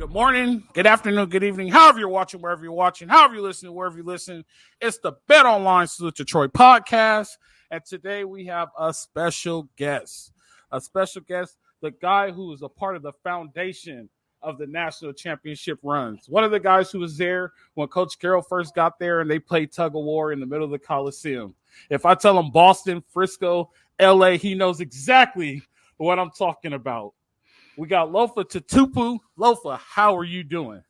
Good morning, good afternoon, good evening, however you're watching, wherever you're watching, however you're listening, wherever you listen. It's the Bet Online Salute Detroit podcast, and today we have a special guest. The guy who is a part of the foundation of the national championship runs. One of the guys who was there when Coach Carroll first got there and they played tug of war in the middle of the Coliseum. If I tell him Boston, Frisco, LA, he knows exactly what I'm talking about. We got Lofa Tatupu. Lofa, how are you doing?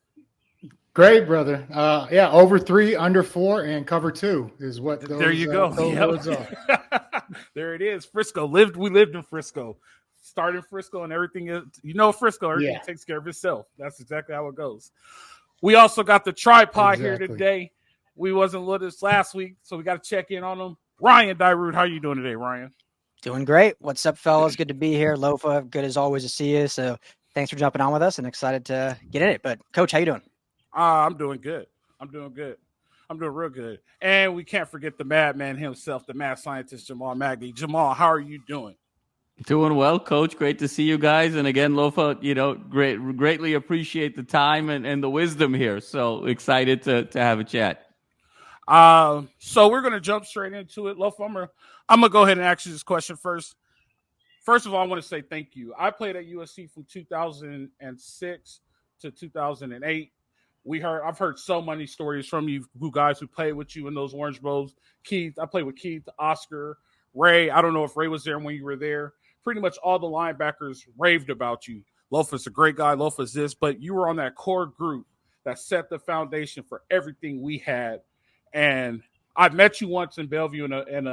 Great, brother. Over 3, under 4, and cover 2 is what those, there you go. Words are. There it is. Frisco. We lived in Frisco. Started in Frisco and everything is, Frisco, everything takes care of itself. That's exactly how it goes. We also got the tripod here today. We wasn't with us last week, so we got to check in on them. Ryan Dyrud, how are you doing today, Ryan? Doing great. What's up, fellas? Good to be here. Lofa, good as always to see you. So thanks for jumping on with us and excited to get in it. But, Coach, how you doing? I'm doing good. I'm doing real good. And we can't forget the madman himself, the mad scientist, Jamal Magdy. Jamal, how are you doing? Doing well, Coach. Great to see you guys. And again, Lofa, greatly appreciate the time and the wisdom here. So excited to have a chat. So we're going to jump straight into it. Lofa, I'm going to go ahead and ask you this question first. First of all, I want to say thank you. I played at USC from 2006 to 2008. I've heard so many stories from you guys who played with you in those Orange Bowls. Keith, I played with Keith, Oscar, Ray. I don't know if Ray was there when you were there. Pretty much all the linebackers raved about you. Lofa's a great guy. Lofa's this, but you were on that core group that set the foundation for everything we had. And I met you once in Bellevue in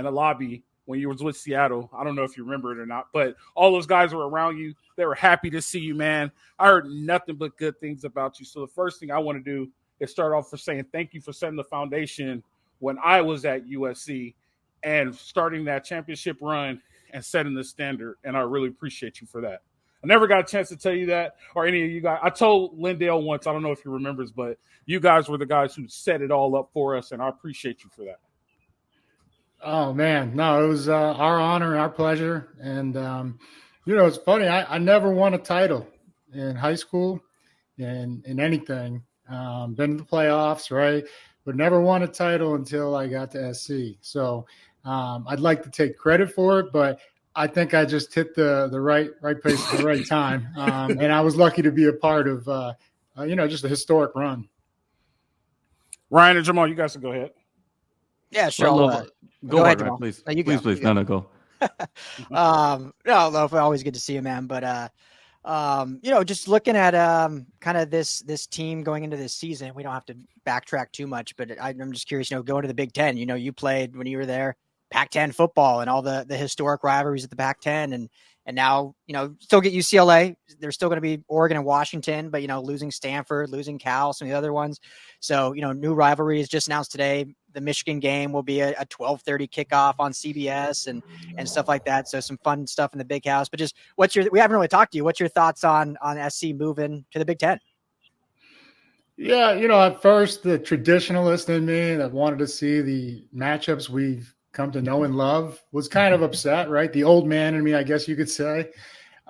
a lobby when you was with Seattle. I don't know if you remember it or not, but all those guys were around you. They were happy to see you, man. I heard nothing but good things about you. So the first thing I want to do is start off for saying thank you for setting the foundation when I was at USC and starting that championship run and setting the standard. And I really appreciate you for that. I never got a chance to tell you that or any of you guys. I told Lindale once, I don't know if he remembers, but you guys were the guys who set it all up for us, and I appreciate you for that. Oh, man. No, it was our honor and our pleasure. And, it's funny. I never won a title in high school and in anything. Been to the playoffs, right? But never won a title until I got to SC. So I'd like to take credit for it, but I think I just hit the right place at the right time. And I was lucky to be a part of, just a historic run. Ryan and Jamal, you guys can go ahead. Yeah, sure. Go ahead, Jamal. please. No, please. No, go. No, Lofa, always good to see you, man. But, just looking at kind of this team going into this season, we don't have to backtrack too much, but I'm just curious, going to the Big Ten, you played when you were there, Pac-10 football and all the historic rivalries at the Pac-10 and now, still get UCLA. There's still going to be Oregon and Washington, but, losing Stanford, losing Cal, some of the other ones. So, new rivalries just announced today. The Michigan game will be a 12:30 kickoff on CBS and stuff like that. So some fun stuff in the big house, but just we haven't really talked to you. What's your thoughts on SC moving to the Big Ten? Yeah. At first the traditionalist in me that wanted to see the matchups we've come to know and love was kind of upset, right? The old man in me, I guess you could say.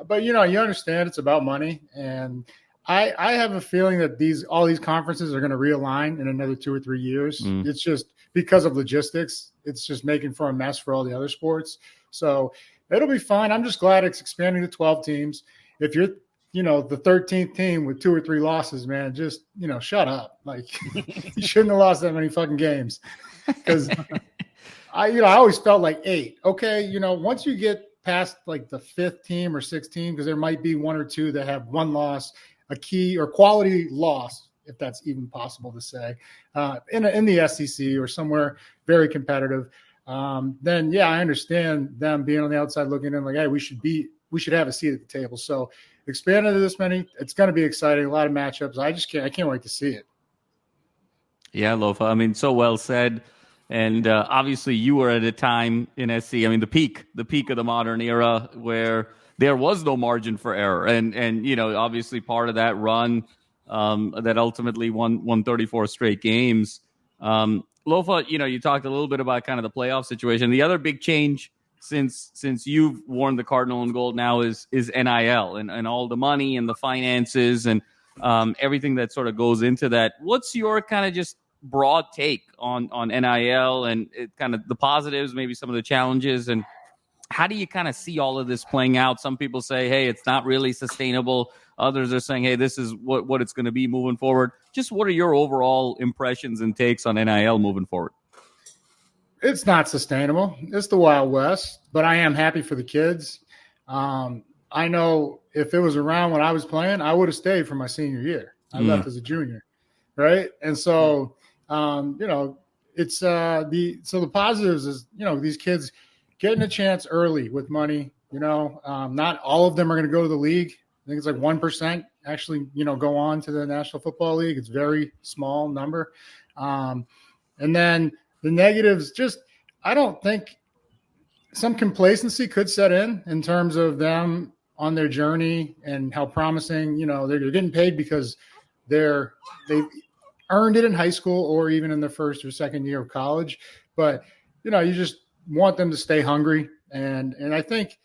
But, you understand it's about money. And I have a feeling that all these conferences are going to realign in another 2 or 3 years. It's just because of logistics. It's just making for a mess for all the other sports. So it'll be fine. I'm just glad it's expanding to 12 teams. If you're, the 13th team with 2 or 3 losses, man, just, shut up. Like you shouldn't have lost that many fucking games because I always felt like 8. Okay. Once you get past like the 5th team or 6th team, because there might be 1 or 2 that have 1 loss, a key or quality loss, if that's even possible to say, in the SEC or somewhere very competitive, then I understand them being on the outside looking in like, hey, we should have a seat at the table. So expanding to this many, it's going to be exciting. A lot of matchups. I can't wait to see it. Yeah, Lofa. I mean, so well said. And obviously you were at a time in SC, I mean, the peak of the modern era where there was no margin for error. And obviously part of that run that ultimately won 34 straight games. Lofa, you talked a little bit about kind of the playoff situation. The other big change since you've worn the Cardinal and gold now is NIL and all the money and the finances. And everything that sort of goes into that. What's your kind of just broad take on NIL and kind of the positives, maybe some of the challenges, and how do you kind of see all of this playing out? Some people say, hey, it's not really sustainable. Others are saying, hey, this is what it's going to be moving forward. Just what are your overall impressions and takes on NIL moving forward? It's not sustainable. It's the Wild West, but I am happy for the kids. I know if it was around when I was playing, I would have stayed for my senior year. I left as a junior, right? And so, it's the positives is, these kids getting a chance early with money. Not all of them are going to go to the league. I think it's like 1% actually, go on to the National Football League. It's a very small number. And then the negatives, I don't think some complacency could set in terms of them on their journey and how promising, they're getting paid because they've earned it in high school or even in their first or second year of college. But, you just want them to stay hungry. And I think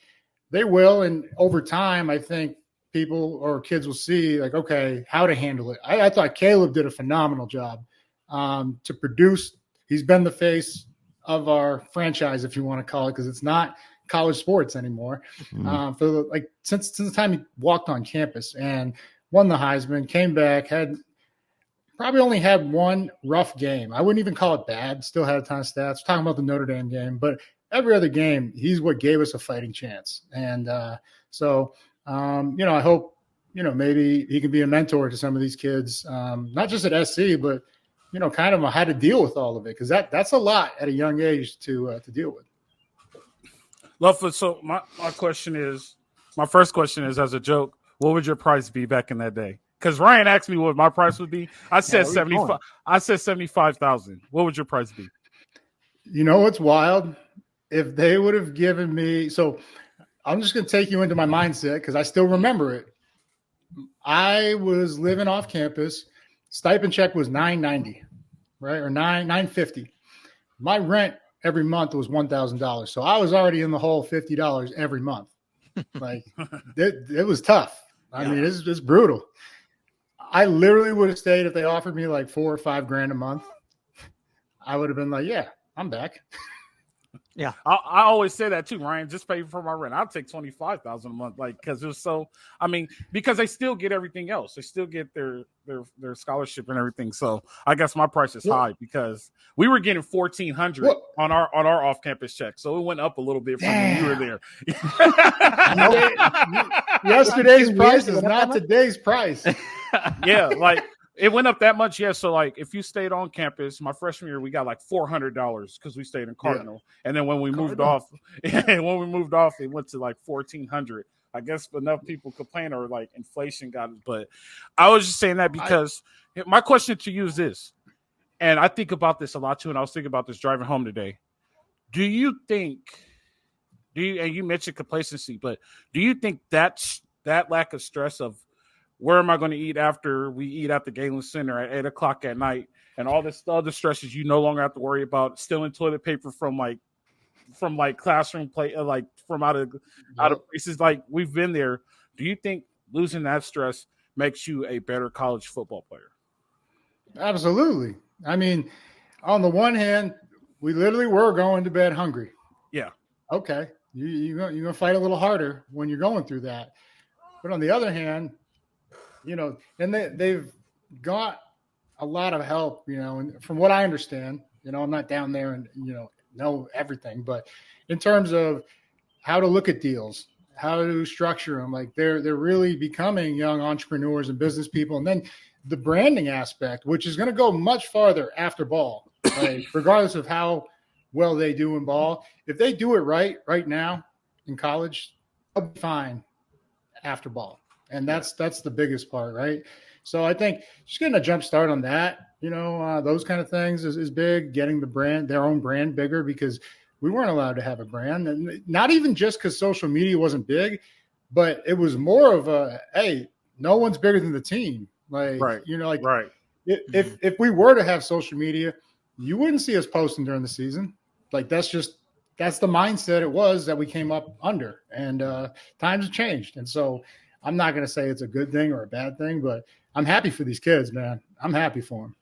they will. And over time, I think people or kids will see like, okay, how to handle it. I thought Caleb did a phenomenal job to produce. He's been the face of our franchise, if you want to call it, because it's not college sports anymore. Since the time he walked on campus and won the Heisman, came back, probably only had one rough game. I wouldn't even call it bad. Still had a ton of stats. Talking about the Notre Dame game, but every other game, he's what gave us a fighting chance. And I hope, maybe he can be a mentor to some of these kids, not just at SC, but, kind of how to deal with all of it. Because that's a lot at a young age to deal with. Lofa, so my first question is, as a joke, what would your price be back in that day? Because Ryan asked me what my price would be. I said 75. I said 75,000. What would your price be? What's wild? If they would have given me, so I'm just going to take you into my mindset because I still remember it. I was living off campus. Stipend check was $990, right, or $950. My rent every month was $1,000, so I was already in the hole $50 every month. Like it was tough. I mean, it's brutal. I literally would have stayed if they offered me like $4 or $5 grand a month. I would have been like, yeah, I'm back. Yeah, I always say that too, Ryan. Just pay for my rent. I'll take $25,000 a month, because it was so. I mean, because they still get everything else. They still get their scholarship and everything. So I guess my price is high because we were getting $1,400 on our off campus check. So it went up a little bit from when you were there. Yesterday's price is not today's price. Yeah, like. It went up that much, yes. So, like, if you stayed on campus, my freshman year, we got like $400 because we stayed in Cardinal. Yeah. And then when we moved off, it went to like $1,400. I guess enough people complain or like inflation got it. But I was just saying that because my question to you is this, and I think about this a lot too, and I was thinking about this driving home today. Do you think, and you mentioned complacency, but do you think that lack of stress of where am I going to eat after we eat at the Galen Center at 8:00 at night, and all this other stresses you no longer have to worry about, stealing toilet paper from classroom play, like from out of places, like we've been there. Do you think losing that stress makes you a better college football player? Absolutely. I mean, on the one hand, we literally were going to bed hungry. Yeah. Okay. You're going to fight a little harder when you're going through that. But on the other hand, and they've got a lot of help, and from what I understand, I'm not down there and, know everything, but in terms of how to look at deals, how to structure them, like they're really becoming young entrepreneurs and business people. And then the branding aspect, which is going to go much farther after ball, like regardless of how well they do in ball. If they do it right now in college, they'll be fine after ball. And that's the biggest part, right? So I think just getting a jump start on that, those kind of things is big. Getting their own brand bigger, because we weren't allowed to have a brand, and not even just because social media wasn't big, but it was more of a, hey, no one's bigger than the team. Like, right. Right. If we were to have social media, you wouldn't see us posting during the season. Like that's the mindset it was that we came up under, and times have changed, and so. I'm not going to say it's a good thing or a bad thing, but I'm happy for these kids, man. I'm happy for them.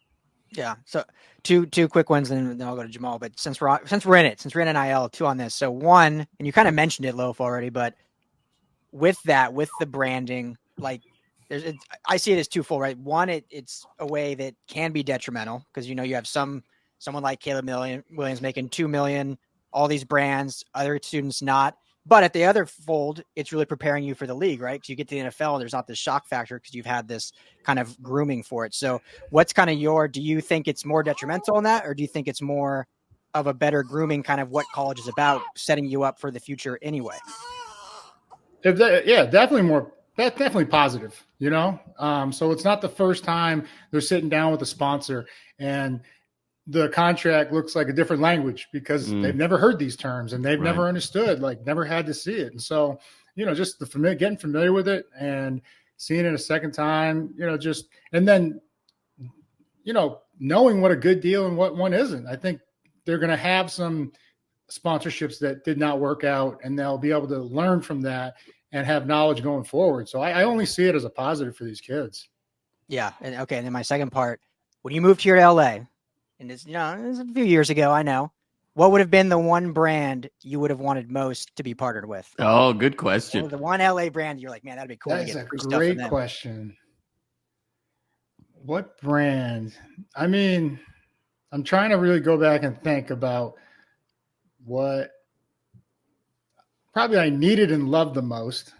Yeah. So two quick ones, and then I'll go to Jamal. But since we're in NIL, two on this. So one, and you kind of mentioned it, Loaf, already, but with the branding, like I see it as twofold, right? One, it's a way that can be detrimental because you have someone like Caleb Williams making $2 million, all these brands, other students not. But at the other fold, it's really preparing you for the league, right? Because you get to the NFL, there's not this shock factor because you've had this kind of grooming for it. So what's kind of do you think it's more detrimental in that, or do you think it's more of a better grooming, kind of what college is about, setting you up for the future anyway? Definitely positive, so it's not the first time they're sitting down with a sponsor and the contract looks like a different language because they've never heard these terms and they've never understood, never had to see it. And so, just getting familiar with it and seeing it a second time, and then, knowing what a good deal and what one isn't. I think they're going to have some sponsorships that did not work out and they'll be able to learn from that and have knowledge going forward. So I only see it as a positive for these kids. Yeah. And okay. And then my second part, when you moved here to LA, and it's, it was a few years ago, I know, what would have been the one brand you would have wanted most to be partnered with? Oh, good question. The one LA brand you're like, man, that'd be cool. That is a great question. What brand? I mean, I'm trying to really go back and think about what probably I needed and loved the most.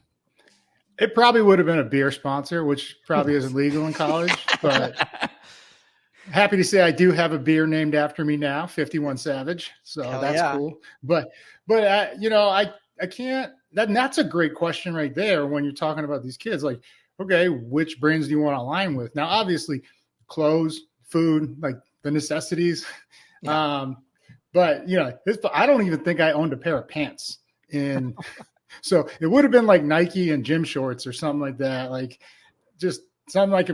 It probably would have been a beer sponsor, which probably isn't legal in college, but happy to say I do have a beer named after me now, 51 Savage. So that's cool. But I can't, that's a great question right there when you're talking about these kids. Like, okay, which brands do you want to align with? Now, obviously, clothes, food, like the necessities. Yeah. But I don't even think I owned a pair of pants so it would have been like Nike and gym shorts or something like that. Like just something like,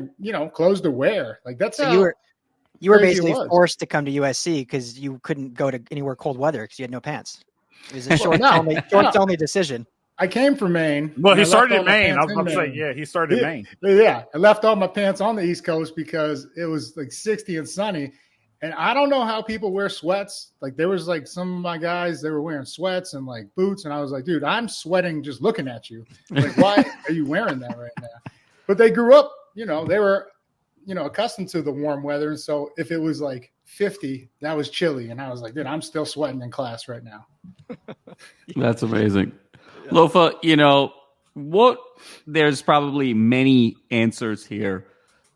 clothes to wear. Like that's so you were basically forced to come to USC because you couldn't go to anywhere cold weather because you had no pants. It was a shorts only decision. I came from Maine. Well, he started in Maine. I was about to say, he started in Maine. Yeah, I left all my pants on the East Coast because it was like 60 and sunny. And I don't know how people wear sweats. Like there was like some of my guys, they were wearing sweats and like boots. And I was like, dude, I'm sweating just looking at you. Like, why are you wearing that right now? But they grew up, they were, accustomed to the warm weather. And so if it was like 50, that was chilly. And I was like, dude, I'm still sweating in class right now. That's amazing. Lofa, there's probably many answers here,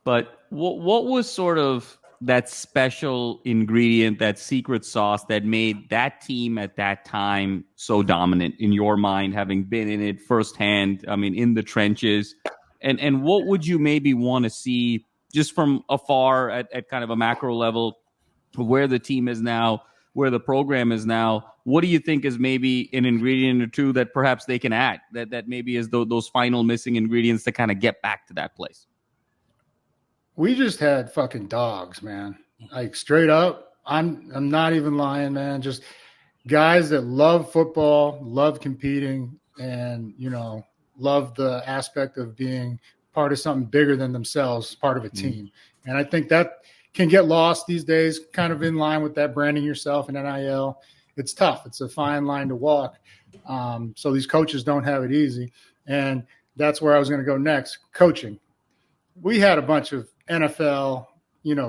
but what was sort of that special ingredient, that secret sauce that made that team at that time so dominant in your mind, having been in it firsthand, in the trenches? And what would you maybe want to see just from afar at kind of a macro level, where the team is now, where the program is now? What do you think is maybe an ingredient or two that perhaps they can add that maybe is those final missing ingredients to kind of get back to that place? We just had fucking dogs, man. Like straight up, I'm not even lying, man. Just guys that love football, love competing, and love the aspect of being part of something bigger than themselves, part of a team. And I think that can get lost these days, kind of in line with that branding yourself and NIL. It's tough. It's a fine line to walk. So these coaches don't have it easy. And that's where I was going to go next, coaching. We had a bunch of NFL,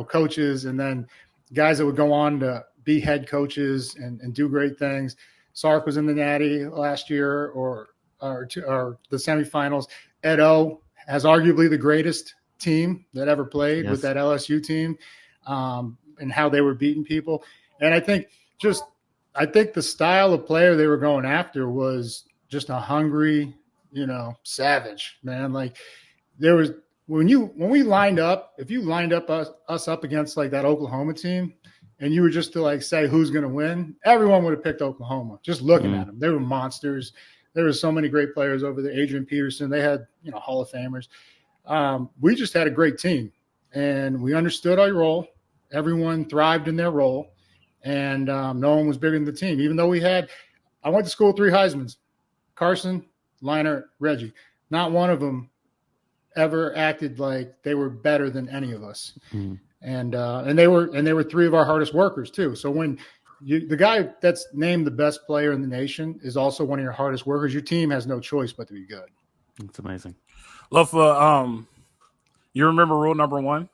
coaches, and then guys that would go on to be head coaches and do great things. Sark was in the Natty last year or the semifinals. Ed O has arguably the greatest team that ever played with that LSU team, and how they were beating people. And I think the style of player they were going after was just a hungry, savage, man. Like there was, when we lined up, if you lined up us up against like that Oklahoma team and you were just to like say who's going to win, everyone would have picked Oklahoma just looking at them. They were monsters. There were so many great players over there. Adrian Peterson, they had, Hall of Famers. We just had a great team and we understood our role. Everyone thrived in their role, and no one was bigger than the team. Even though I went to school with 3 Heismans, Carson, Leinart, Reggie. Not one of them ever acted like they were better than any of us. And they were three of our hardest workers too. So when the guy that's named the best player in the nation is also one of your hardest workers, your team has no choice but to be good. That's amazing. Lofa, you remember rule number 1?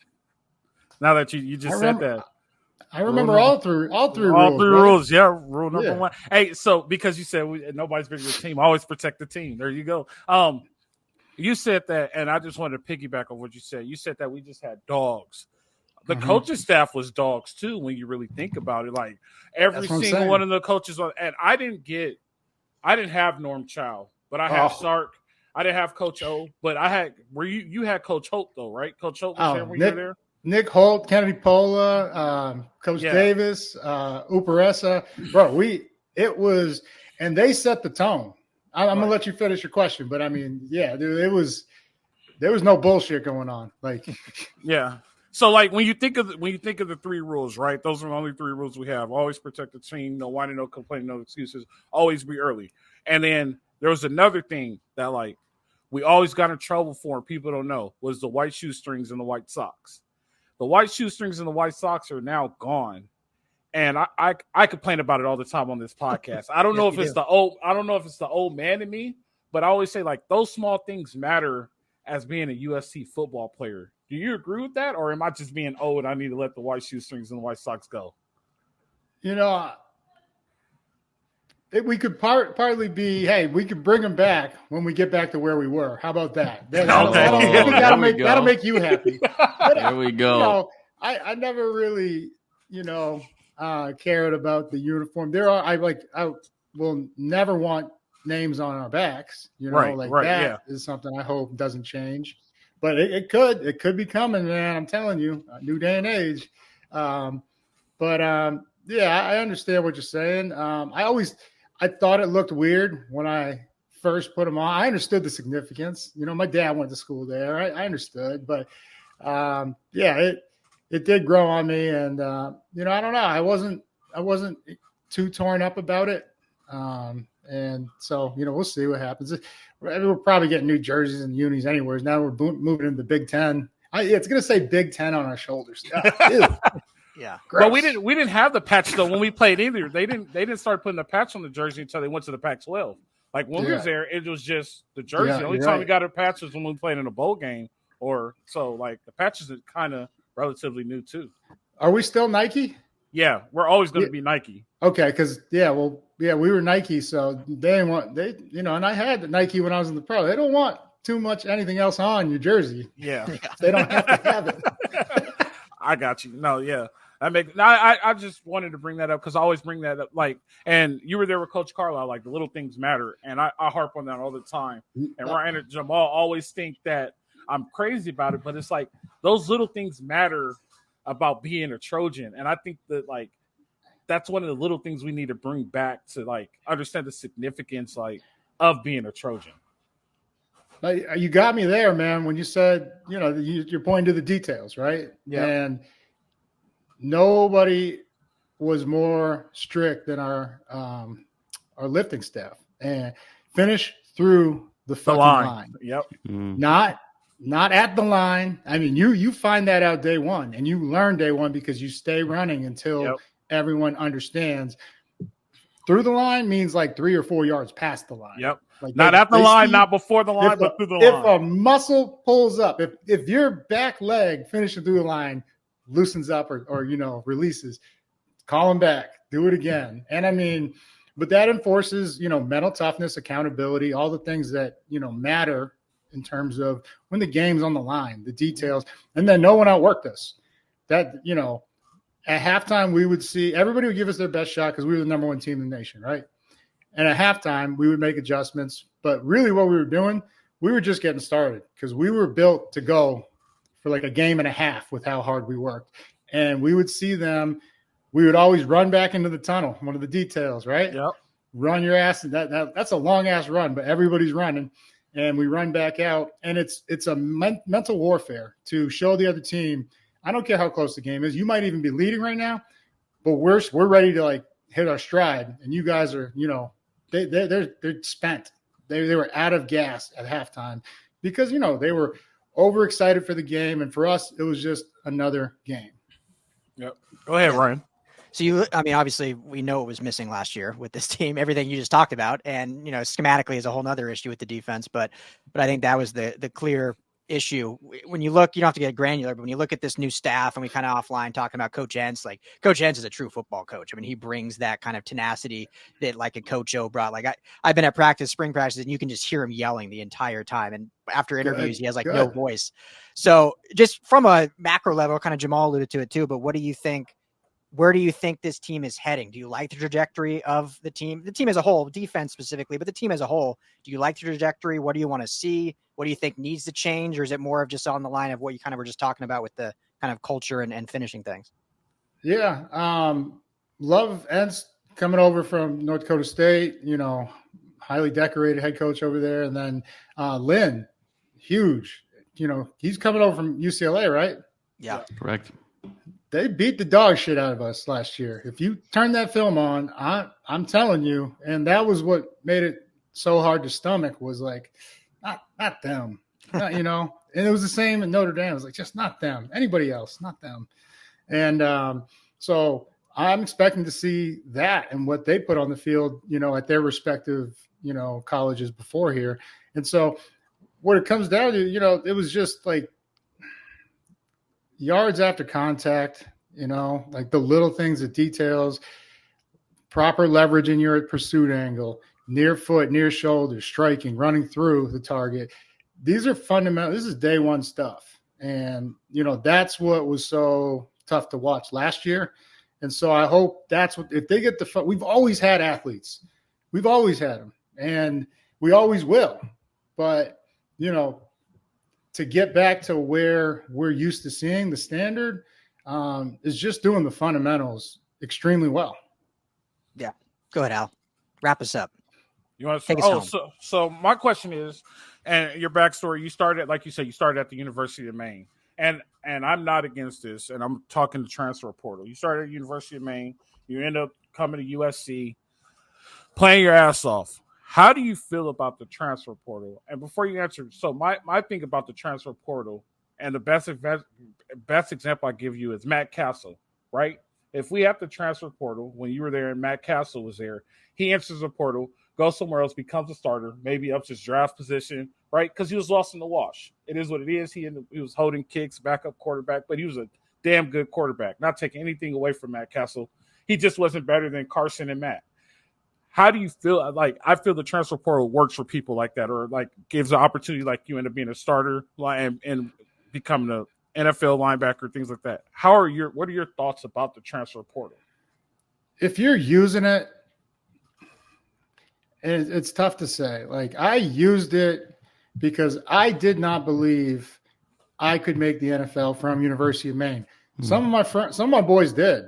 Now that you just said that. I remember all three rules. Yeah, rule number 1. Hey, so because you said nobody's bigger than the team, always protect the team. There you go. You said that, and I just wanted to piggyback on what you said. You said that we just had dogs. The coaching staff was dogs too. When you really think about it, like every single one of the coaches, and I didn't have Norm Chow, but I had Sark. I didn't have Coach O, but I had. You had Coach Holt though, right? Coach Holt was there when you were there. Nick Holt, Kennedy Pola, Coach Davis, Uparesa. Bro, it was, and they set the tone. I'm gonna let you finish your question, but I mean, yeah, dude, there was no bullshit going on. Like, yeah. So, like, when you think of the 3 rules, right? Those are the only 3 rules we have. Always protect the team. No whining, no complaining, no excuses. Always be early. And then there was another thing that, like, we always got in trouble for, and people don't know, was the white shoestrings and the white socks. The white shoestrings and the white socks are now gone. And I complain about it all the time on this podcast. I don't know if it's the old man in me, but I always say, like, those small things matter as being a USC football player. Do you agree with that, or am I just being old? I need to let the white shoestrings and the white socks go. You know, we could partly be, hey, we could bring them back when we get back to where we were. How about that? That'll make you happy. There we go. You know, I never really, cared about the uniform. I will never want names on our backs. Is something I hope doesn't change. But it could be coming, man. I'm telling you, a new day and age. I understand what you're saying. I thought it looked weird when I first put them on. I understood the significance. You know, my dad went to school there. I understood, but it did grow on me, and I don't know. I wasn't too torn up about it. And so, we'll see what happens. We're probably getting new jerseys and unis anyways. Now we're moving into the Big Ten. It's going to say Big Ten on our shoulders. Yeah. Gross. But we didn't have the patch though when we played either. They didn't start putting the patch on the jersey until they went to the Pac-12. Like when we was there, it was just the jersey. Yeah, the only time we got a patch was when we played in a bowl game, or so. Like the patches are kind of relatively new too. Are we still Nike? Yeah, we're always going to be Nike. Okay, because we were Nike, so and I had the Nike when I was in the pro. They don't want too much anything else on your jersey. Yeah, they don't have to have it. I got you. No, yeah. I just wanted to bring that up because I always bring that up. Like, and you were there with Coach Carlisle. Like, the little things matter, and I harp on that all the time. And Ryan and Jamal always think that I'm crazy about it, but it's like those little things matter about being a Trojan, and I think that like that's one of the little things we need to bring back to like understand the significance like of being a Trojan. You got me there, man, when you said, you're pointing to the details, right? Yeah. And nobody was more strict than our lifting staff and finish through the fucking line. Yep. Not at the line. I mean, you find that out day one, and you learn day one because you stay running until everyone understands. Through the line means like 3 or 4 yards past the line. Yep. Like not at the line, not before the line, but through the line. If a muscle pulls up, if your back leg finishing through the line loosens up or releases, call them back, do it again. And I mean, but that enforces, mental toughness, accountability, all the things that, matter in terms of when the game's on the line, the details. And then no one outworked us. That, at halftime, we would see everybody would give us their best shot because we were the number 1 team in the nation, right? And at halftime, we would make adjustments. But really what we were doing, we were just getting started because we were built to go for like a game and a half with how hard we worked. And we would see them. We would always run back into the tunnel, one of the details, right? Yep. Run your ass. That's a long-ass run, but everybody's running. And we run back out. And it's a mental warfare to show the other team, I don't care how close the game is. You might even be leading right now, but we're ready to like hit our stride. And you guys are, they're spent. They were out of gas at halftime because they were overexcited for the game. And for us, it was just another game. Yep. Go ahead, Ryan. So obviously we know it was missing last year with this team, everything you just talked about. And, schematically is a whole nother issue with the defense, but I think that was the clear issue. When you look, you don't have to get granular, but when you look at this new staff, and we kind of offline talking about Coach Entz, like Coach Entz is a true football coach. I mean, he brings that kind of tenacity that like a Coach O brought. Like I've been at spring practice, and you can just hear him yelling the entire time. And after interviews, he has like no voice. So just from a macro level, kind of Jamal alluded to it too, but what do you think? Where do you think this team is heading? Do you like the trajectory of the team as a whole, defense specifically, but the team as a whole? Do you like the trajectory? What do you want to see? What do you think needs to change? Or is it more of just on the line of what you kind of were just talking about with the kind of culture and finishing things? Yeah. Love Entz coming over from North Dakota State, highly decorated head coach over there. And then Lynn, huge, he's coming over from UCLA, right? Yeah. Correct. They beat the dog shit out of us last year. If you turn that film on, I'm telling you, and that was what made it so hard to stomach was like, not them, and it was the same in Notre Dame. It was like, just not them, anybody else, not them. And so I'm expecting to see that and what they put on the field, at their respective, colleges before here. And so what it comes down to, it was just like, yards after contact, like the little things, the details, proper leverage in your pursuit angle, near foot, near shoulder, striking, running through the target. These are fundamental. This is day one stuff. And, that's what was so tough to watch last year. And so I hope that's what, if they get we've always had athletes. We've always had them. And we always will. But, to get back to where we're used to seeing the standard is just doing the fundamentals extremely well. Yeah. Go ahead, Al. Wrap us up. You want to take us home. So my question is, and your backstory, you started, like you said, you started at the University of Maine. And I'm not against this, and I'm talking the transfer portal. You started at the University of Maine. You end up coming to USC, playing your ass off. How do you feel about the transfer portal? And before you answer, so my thing about the transfer portal, and the best example I give you is Matt Castle, right? If we have the transfer portal, when you were there and Matt Castle was there, he enters the portal, goes somewhere else, becomes a starter, maybe ups his draft position, right? Because he was lost in the wash. It is what it is. He was holding kicks, backup quarterback, but he was a damn good quarterback. Not taking anything away from Matt Castle. He just wasn't better than Carson and Matt. How do you feel? Like, I feel the transfer portal works for people like that, or like gives an opportunity, like you end up being a starter and becoming an NFL linebacker, things like that. What are your thoughts about the transfer portal? If you're using it, it's tough to say. Like, I used it because I did not believe I could make the NFL from University of Maine. Some of my boys did,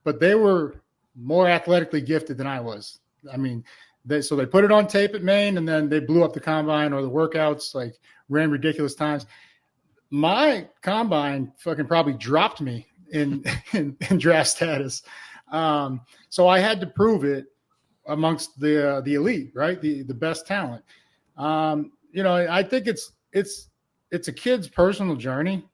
but they were more athletically gifted than I was. I mean, they put it on tape at Maine, and then they blew up the combine or the workouts, like ran ridiculous times. My combine fucking probably dropped me in draft status. So I had to prove it amongst the elite, right? The best talent. I think it's a kid's personal journey.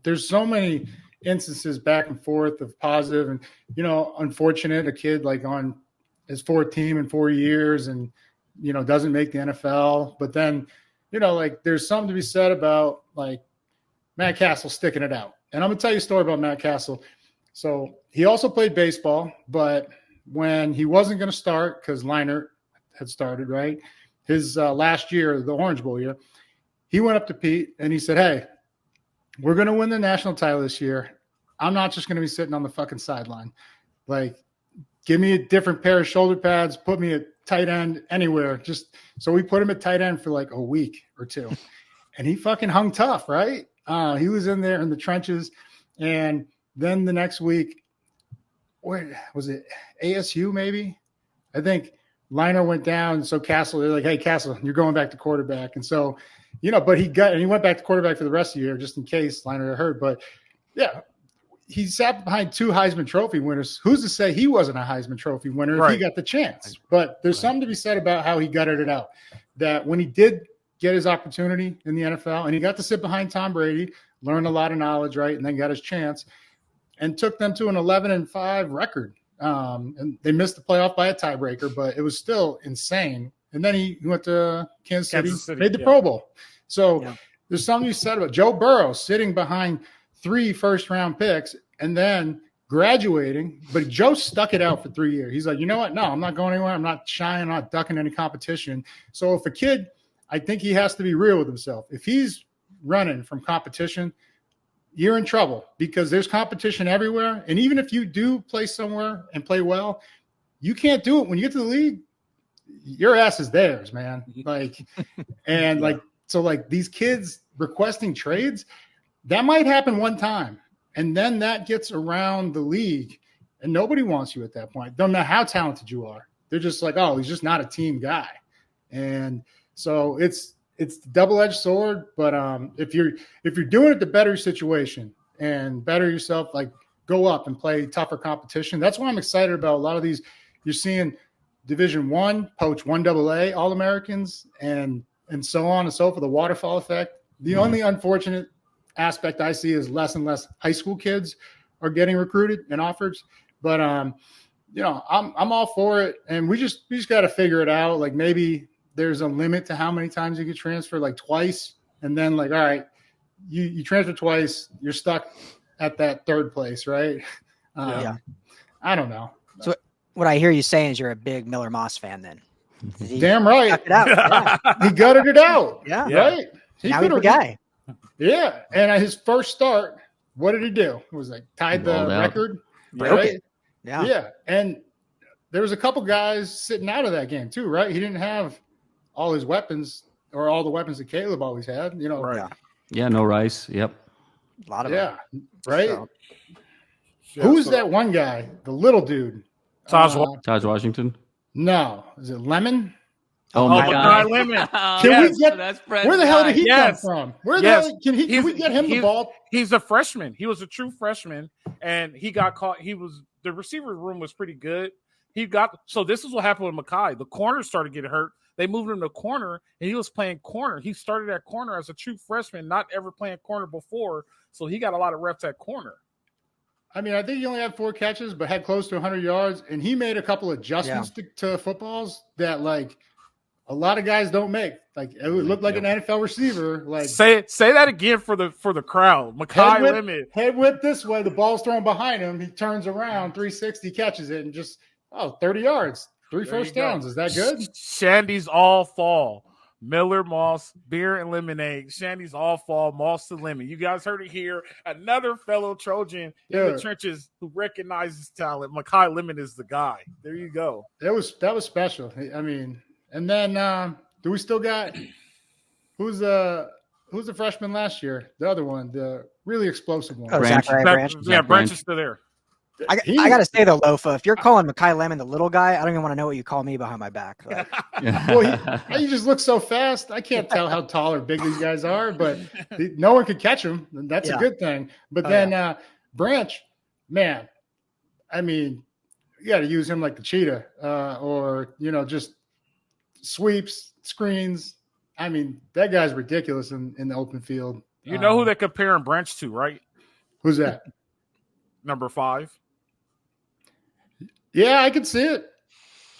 There's so many instances back and forth of positive and, unfortunate, a kid like on his fourth team in 4 years and, doesn't make the NFL. But then, like there's something to be said about like Matt Castle sticking it out. And I'm going to tell you a story about Matt Castle. So he also played baseball, but when he wasn't going to start because Leinart had started, right? His last year, the Orange Bowl year, he went up to Pete and he said, "Hey, we're going to win the national title this year. I'm not just going to be sitting on the fucking sideline. Like, give me a different pair of shoulder pads, put me at tight end anywhere." So we put him at tight end for like a week or two. And he fucking hung tough, right? He was in there in the trenches. And then the next week, where was it? ASU maybe? I think Leinart went down. So Castle, they're like, "Hey, Castle, you're going back to quarterback." And so, but he went back to quarterback for the rest of the year just in case Leinart got hurt. But yeah, he sat behind two Heisman Trophy winners. Who's to say he wasn't a Heisman Trophy winner if he got the chance? But there's something to be said about how he gutted it out. That when he did get his opportunity in the NFL, and he got to sit behind Tom Brady, learn a lot of knowledge, right, and then got his chance, and took them to an 11-5 record. And they missed the playoff by a tiebreaker, but it was still insane. And then he went to Kansas City, made the Pro Bowl. So there's something you said about Joe Burrow sitting behind 3 first-round picks and then graduating, but Joe stuck it out for 3 years. He's like, you know what? No, I'm not going anywhere. I'm not shying. I'm not ducking any competition. So if a kid, I think he has to be real with himself. If he's running from competition, you're in trouble because there's competition everywhere. And even if you do play somewhere and play well, you can't do it. When you get to the league, your ass is theirs, man. So these kids requesting trades, that might happen one time. And then that gets around the league and nobody wants you at that point. Don't know how talented you are. They're just like, oh, he's just not a team guy. And so it's a double-edged sword. But if you're doing it to better your situation and better yourself, like go up and play tougher competition. That's why I'm excited about a lot of these. You're seeing Division I poach 1AA All-Americans and so on and so forth, the waterfall effect. The only unfortunate aspect I see is less and less high school kids are getting recruited and offers. But I'm all for it, and we just got to figure it out. Like maybe there's a limit to how many times you can transfer, like twice, and then like all right, you transfer twice, you're stuck at that third place, right? I don't know. So what I hear you saying is you're a big Miller Moss fan, then. Damn right. It out. Yeah. He gutted it out. Yeah. Right. Now he's the guy. Yeah. And his first start, what did he do? It was like tied the record. Right? Yeah. Yeah. And there was a couple guys sitting out of that game too, right? He didn't have all his weapons or all the weapons that Caleb always had, Right. Yeah, no Rice. Yep. A lot of them. Right. So. Who was that one guy? The little dude. Taj Washington. No. Is it Lemon? Oh my God. Lemon. Where the hell did he come from? Where the hell can we get him the ball? He's a freshman. He was a true freshman, and he got caught. The receiver room was pretty good. So this is what happened with Mekhi. The corner started getting hurt. They moved him to corner, and he was playing corner. He started at corner as a true freshman, not ever playing corner before, so he got a lot of reps at corner. I mean, I think he only had 4 catches, but had close to 100 yards, and he made a couple adjustments to footballs that, like, a lot of guys don't make. Like, it would look like an NFL receiver. Like, say that again for the crowd. Mekhi Lemon. Head whip this way, the ball's thrown behind him. He turns around, 360, catches it, and just 30 yards, 3 first downs. Is that good? Shandy's all fall. Miller, Moss, beer and lemonade. Shandy's all fall, Moss to lemon. You guys heard it here. Another fellow Trojan in the trenches who recognizes talent. Mekhi Lemon is the guy. There you go. That was special. I mean, and then do we still got who's the freshman last year? The other one, the really explosive one. Branch. Branch is still there. I got to say, though, Lofa, if you're calling Mekhi Lemon the little guy, I don't even want to know what you call me behind my back. Like. Well, he just looks so fast. I can't tell how tall or big these guys are, but no one could catch him. That's a good thing. But then Branch, man, I mean, you got to use him like the cheetah or, just sweeps, screens. I mean, that guy's ridiculous in the open field. You know who they're comparing Branch to, right? Who's that? Number 5. Yeah, I could see it.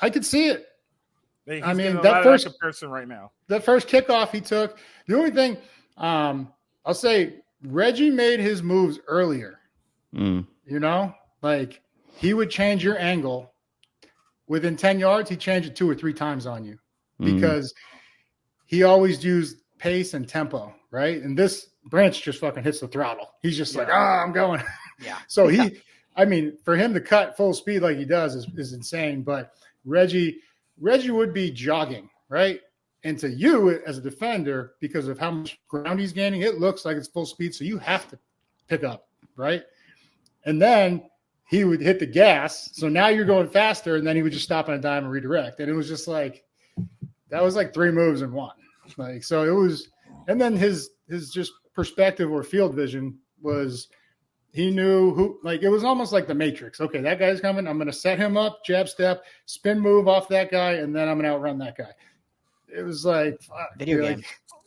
I mean, that first comparison right now. That first kickoff he took. The only thing I'll say, Reggie made his moves earlier. Like he would change your angle within 10 yards. He'd change it 2 or 3 times on you because he always used pace and tempo, right? And this Branch just fucking hits the throttle. He's just like, I'm going. Yeah. So I mean, for him to cut full speed like he does is insane. But Reggie would be jogging, right? And to you as a defender, because of how much ground he's gaining, it looks like it's full speed. So you have to pick up, right? And then he would hit the gas. So now you're going faster, and then he would just stop on a dime and redirect. And it was just like, that was like 3 moves in one. Like, so it was, and then his just perspective or field vision was, he knew who, like, it was almost like the Matrix. Okay, that guy's coming. I'm going to set him up, jab step, spin move off that guy, and then I'm going to outrun that guy. It was like, video game.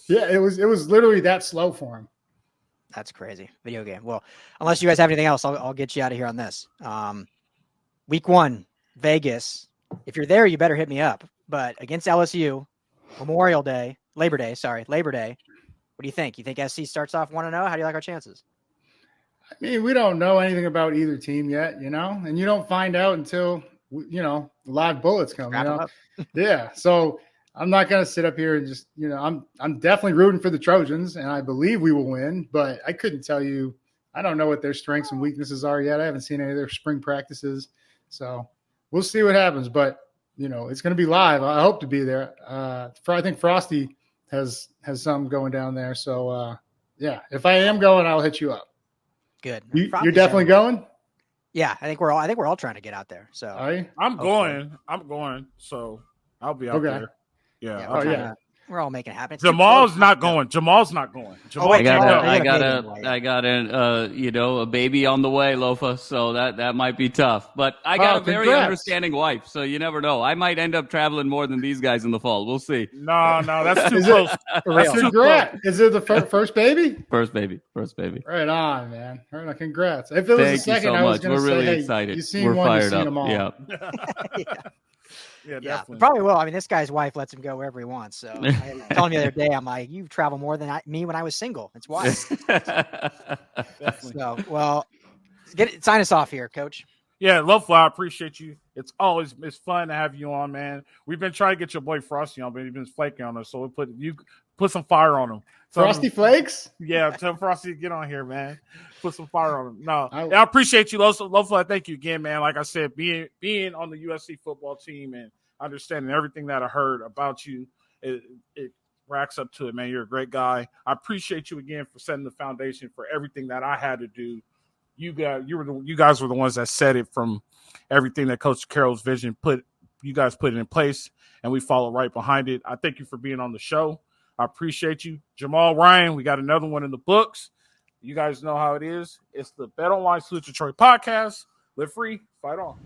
Yeah, it was literally that slow for him. That's crazy. Video game. Well, unless you guys have anything else, I'll get you out of here on this. Week 1, Vegas. If you're there, you better hit me up. But against LSU, Labor Day. What do you think? You think SC starts off 1-0? How do you like our chances? I mean, we don't know anything about either team yet, and you don't find out until, the live bullets come, Yeah. So I'm not going to sit up here and just, I'm definitely rooting for the Trojans, and I believe we will win, but I couldn't tell you. I don't know what their strengths and weaknesses are yet. I haven't seen any of their spring practices. So we'll see what happens, but it's going to be live. I hope to be there. I think Frosty has something going down there. So yeah, if I am going, I'll hit you up. Good. You're definitely going? Yeah, I think we're all trying to get out there. So I'm going. So I'll be out there. Yeah. We're all making it happen. Jamal's not going. I got a baby on the way, Lofa. So that might be tough. But I got a very understanding wife, so you never know. I might end up traveling more than these guys in the fall. We'll see. No, that's too close. That's too close. Is it the first baby? First baby. Right on, man. Right on. Congrats. If it was the second, I was going to say, really excited. You seen We're one, fired you've seen up. them all. Yeah. Yeah, definitely. Probably will. I mean, this guy's wife lets him go wherever he wants. So I told him the other day, I'm like, you travel more than me when I was single. It's wild. So, well, sign us off here, Coach. Yeah, Lofa, I appreciate you. It's fun to have you on, man. We've been trying to get your boy Frosty on, but he's been flaking on us. So we put some fire on him. Frosty Flakes? Yeah, tell Frosty to get on here, man. Put some fire on him. No, I appreciate you, Lofa. Thank you again, man. Like I said, being on the USC football team and understanding everything that I heard about you, it racks up to it, man. You're a great guy. I appreciate you again for setting the foundation for everything that I had to do. You guys were the ones that set it from everything that Coach Carroll's vision you guys put it in place, and we follow right behind it. I thank you for being on the show. I appreciate you. Jamal, Ryan, we got another one in the books. You guys know how it is. It's the Bet Online Salute Detroit podcast. Live free, fight on.